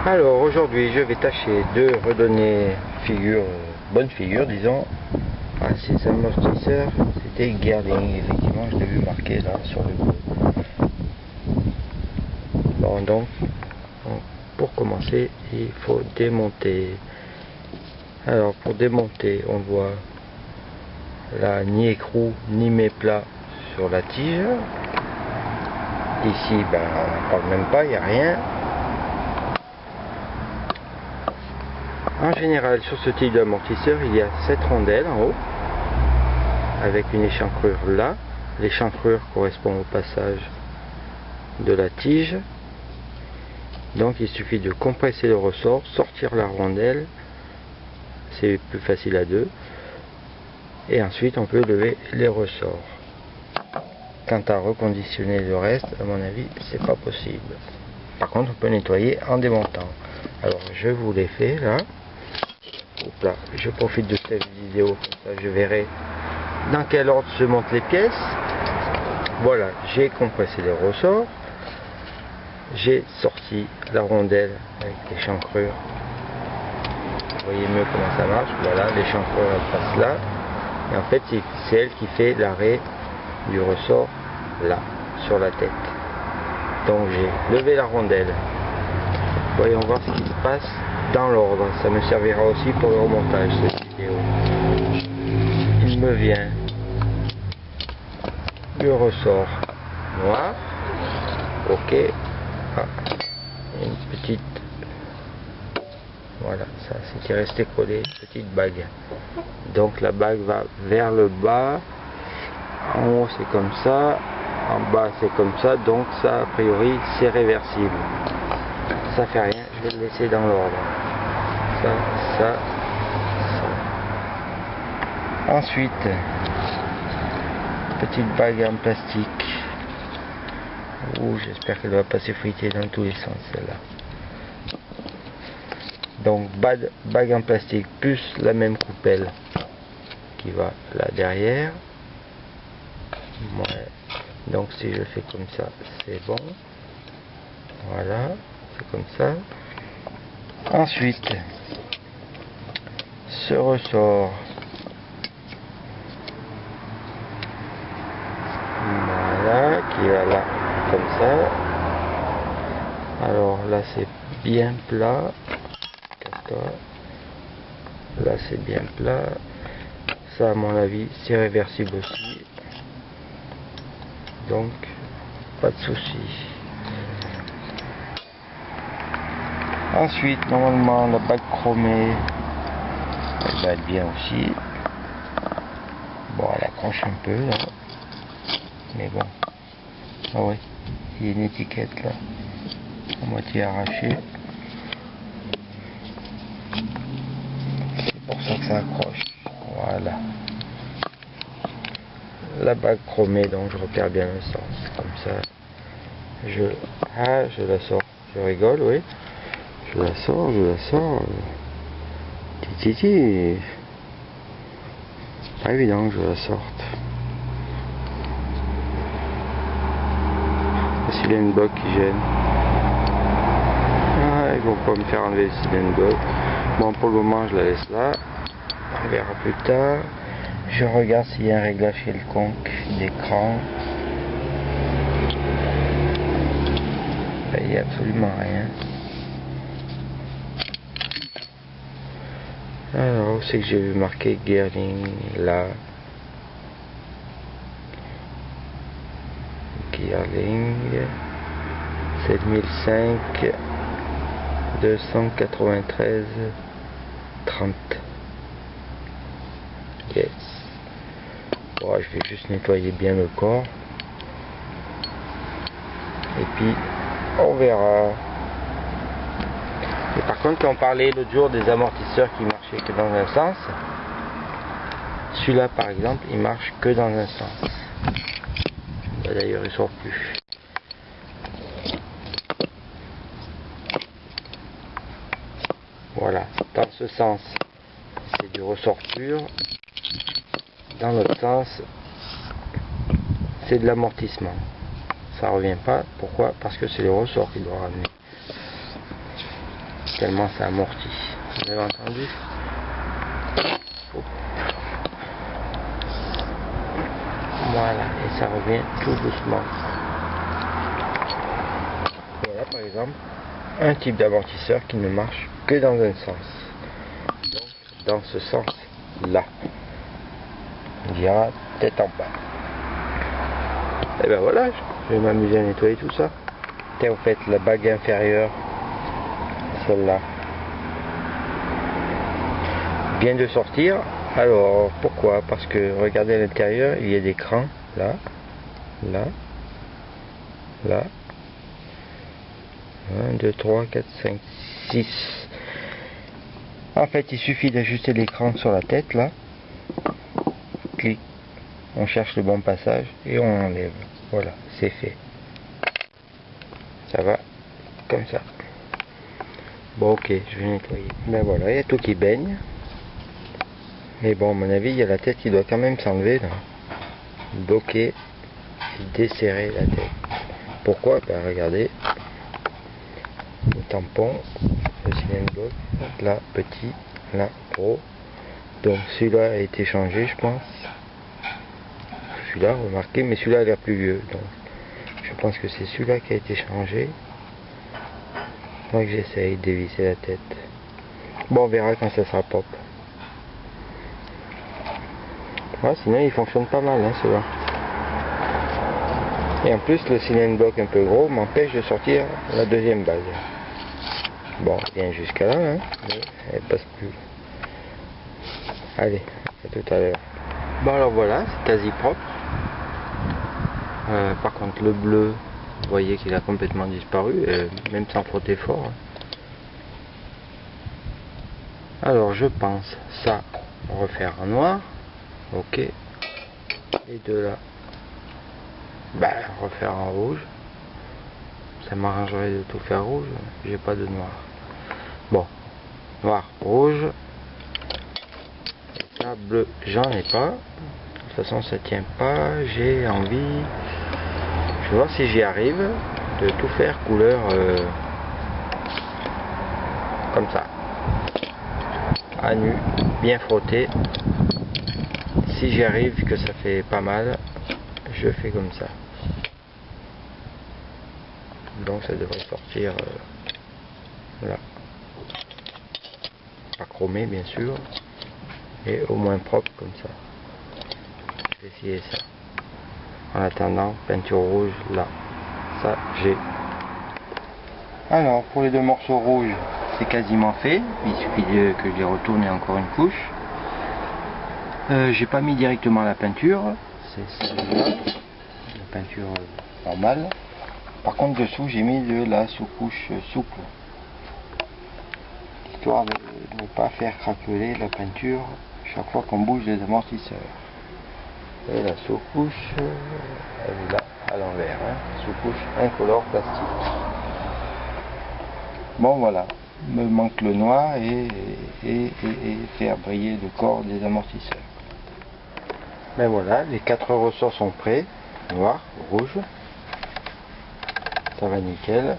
Alors aujourd'hui je vais tâcher de redonner figure, bonne figure disons, à ces amortisseurs. C'était Girling, effectivement je l'ai vu marqué là sur le dos. Bon donc pour commencer il faut démonter. Alors pour démonter on voit là ni écrou ni méplat sur la tige. Ici ben on n'en parle même pas, il n'y a rien. En général, sur ce type d'amortisseur, il y a 7 rondelles en haut, avec une échancrure là. L'échancrure correspond au passage de la tige. Donc il suffit de compresser le ressort, sortir la rondelle, c'est plus facile à deux. Et ensuite on peut lever les ressorts. Quant à reconditionner le reste, à mon avis, c'est pas possible. Par contre, on peut nettoyer en démontant. Alors je vous l'ai fait là. Là, je profite de cette vidéo, comme ça je verrai dans quel ordre se montent les pièces. Voilà, j'ai compressé les ressorts, j'ai sorti la rondelle avec l'échancrure. Vous voyez mieux comment ça marche. Voilà, l'échancrure elle passe là, et en fait c'est elle qui fait l'arrêt du ressort là, sur la tête. Donc j'ai levé la rondelle. Voyons voir ce qui se passe dans l'ordre, ça me servira aussi pour le remontage cette vidéo. Il me vient le ressort noir, ok, une petite, voilà, ça c'était resté collé, petite bague. Donc la bague va vers le bas, en haut c'est comme ça, en bas c'est comme ça, donc ça a priori c'est réversible. Ça fait rien, je vais le laisser dans l'ordre. Ça. Ensuite, petite bague en plastique. J'espère qu'elle va pas s'effriter dans tous les sens celle-là. Donc bague en plastique plus la même coupelle qui va là derrière. Ouais. Donc si je fais comme ça, c'est bon. Voilà, c'est comme ça. Ensuite, ce ressort, voilà, qui va là, comme ça. Alors là c'est bien plat, là c'est bien plat, ça à mon avis c'est réversible aussi, donc pas de souci. Ensuite, normalement, la bague chromée, elle va être bien aussi. Bon, elle accroche un peu là, mais bon. Ah ouais, il y a une étiquette là, à moitié arrachée. C'est pour ça que ça accroche. Voilà. La bague chromée, donc je repère bien le sens. Comme ça, je la sors. Je rigole, oui. Je la sors. Titi. Pas évident que je la sorte. Le cylindre bloc qui gêne. Ah, ils vont pas me faire enlever le cylindre bloc. Bon, pour le moment, je la laisse là. On verra plus tard. Je regarde s'il y a un réglage quelconque d'écran. Il n'y a absolument rien. Alors, c'est que j'ai vu marqué Girling là. Girling 7005 293 30. Yes. Bon, je vais juste nettoyer bien le corps. Et puis, on verra. Et par contre, quand on parlait l'autre jour des amortisseurs qui marchaient que dans un sens, celui-là par exemple, il marche que dans un sens. D'ailleurs, il sort plus. Voilà, dans ce sens, c'est du ressort pur. Dans l'autre sens, c'est de l'amortissement. Ça revient pas. Pourquoi? Parce que c'est les ressorts qui doivent ramener. tellement ça amortit. Vous avez entendu? Voilà, et ça revient tout doucement. Voilà par exemple un type d'amortisseur qui ne marche que dans un sens. Donc dans ce sens là. On dira tête en bas. Et ben voilà, je vais m'amuser à nettoyer tout ça. Et en fait la bague inférieure, celle-là, vient de sortir. Alors pourquoi? Parce que regardez à l'intérieur, il y a des crans là, là, là. 1, 2, 3, 4, 5, 6. En fait il suffit d'ajuster l'écran sur la tête là. Clic. On cherche le bon passage et on enlève. Voilà, c'est fait. Ça va comme ça. Bon ok, je vais nettoyer. Ben voilà, il y a tout qui baigne. Mais bon, à mon avis, il y a la tête qui doit quand même s'enlever là. Bloquer et desserrer la tête. Pourquoi? Ben regardez. Le tampon, le cylindre bloc, là petit, là gros. Donc celui-là a été changé, je pense. Celui-là, remarquez, mais celui-là a l'air plus vieux. Donc je pense que c'est celui-là qui a été changé. Moi que j'essaye de dévisser la tête. Bon, on verra quand ça sera propre. Ouais, sinon il fonctionne pas mal hein, celui-là. Et en plus le cylindre bloc un peu gros m'empêche de sortir la deuxième bague. Bon, bien jusqu'à là, hein, mais elle passe plus. Allez, à tout à l'heure. Bon alors voilà, c'est quasi propre. Par contre le bleu, vous voyez qu'il a complètement disparu, même sans frotter fort. Alors je pense ça refaire en noir. Ok, et de là, bah, refaire en rouge. Ça m'arrangerait de tout faire rouge, j'ai pas de noir. Bon, noir, rouge, et ça, bleu, j'en ai pas. De toute façon, ça tient pas. J'ai envie, je vais voir si j'y arrive, de tout faire couleur comme ça, à nu, bien frotté. Si j'y arrive, que ça fait pas mal, je fais comme ça. Donc ça devrait sortir là. Pas chromé bien sûr, et au moins propre comme ça. Je vais essayer ça. En attendant, peinture rouge là. Ça j'ai. Alors pour les deux morceaux rouges, c'est quasiment fait. Il suffit que je les retourne encore une couche. J'ai pas mis directement la peinture, c'est celle-là, la peinture normale. Par contre dessous j'ai mis de la sous-couche souple, histoire de ne pas faire craqueler la peinture chaque fois qu'on bouge les amortisseurs. Et la sous-couche, elle est là, à l'envers, hein, sous-couche incolore plastique. Bon voilà, me manque le noir et faire briller le corps des amortisseurs. Ben voilà, les 4 ressorts sont prêts, noir, rouge, ça va nickel.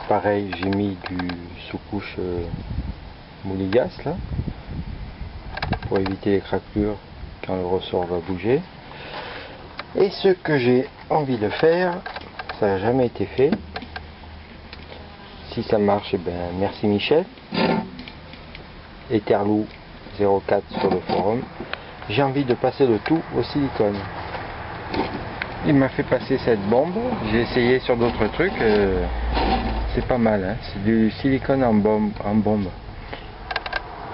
Pareil, j'ai mis du sous-couche mouligas là, pour éviter les craquelures quand le ressort va bouger. Et ce que j'ai envie de faire, ça n'a jamais été fait. Si ça marche, eh ben merci Michel. Eterlou 04 sur le forum. J'ai envie de passer le tout au silicone. Il m'a fait passer cette bombe. J'ai essayé sur d'autres trucs. C'est pas mal. Hein. C'est du silicone en bombe.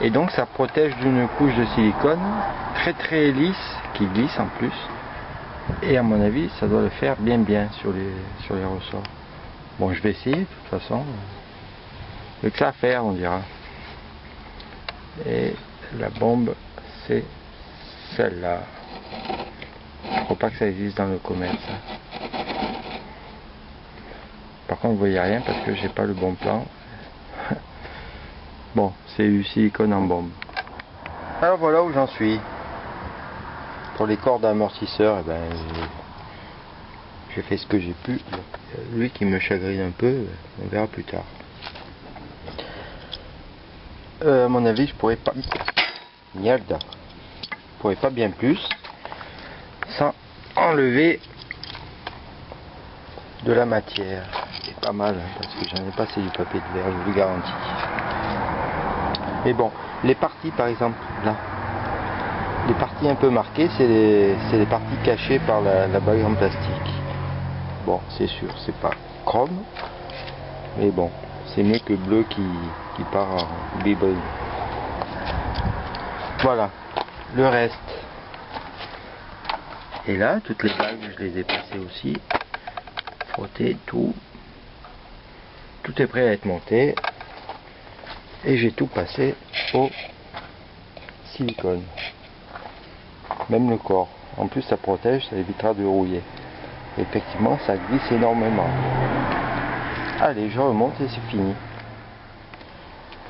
Et donc ça protège d'une couche de silicone très lisse qui glisse en plus. Et à mon avis, ça doit le faire bien sur les ressorts. Bon, je vais essayer de toute façon. Il n'y a que ça à faire, on dira. Et la bombe, c'est celle-là. Je crois pas que ça existe dans le commerce. Par contre, vous voyez rien parce que j'ai pas le bon plan. Bon, c'est du silicone en bombe. Alors voilà où j'en suis. Pour les cordes d'amortisseur, eh ben, j'ai fait ce que j'ai pu. Lui qui me chagrine un peu, on verra plus tard. À mon avis, je pourrais pas. Merde. Je pourrais pas bien plus sans enlever de la matière. C'est pas mal hein, parce que j'en ai passé du papier de verre, je vous le garantis. Mais bon, les parties par exemple là, les parties un peu marquées, c'est les parties cachées par la bague en plastique. Bon, c'est sûr, c'est pas chrome, mais bon, c'est mieux que bleu qui part en bibble. Voilà, le reste. Et là, toutes les bagues, je les ai passées aussi. Frotter tout. Tout est prêt à être monté. Et j'ai tout passé au silicone. Même le corps. En plus, ça protège, ça évitera de rouiller. Effectivement, ça glisse énormément. Allez, je remonte et c'est fini.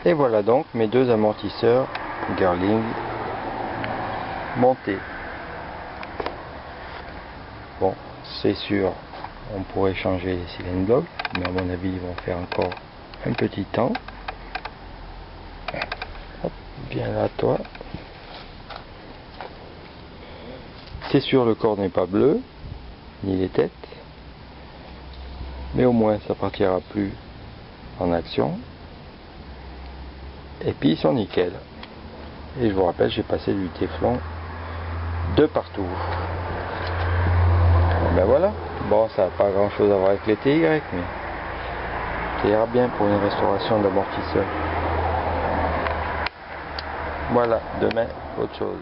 Et voilà donc mes deux amortisseurs Girling montés. Bon, c'est sûr, on pourrait changer les cylindres blocs, mais à mon avis, ils vont faire encore un petit temps. Hop, viens là, toi. C'est sûr, le corps n'est pas bleu, ni les têtes, mais au moins, ça partira plus en action. Et puis, ils sont nickel. Et je vous rappelle, j'ai passé du téflon de partout. Ben voilà, bon ça n'a pas grand chose à voir avec les TY, mais ça ira bien pour une restauration d'amortisseur. Voilà, demain, autre chose.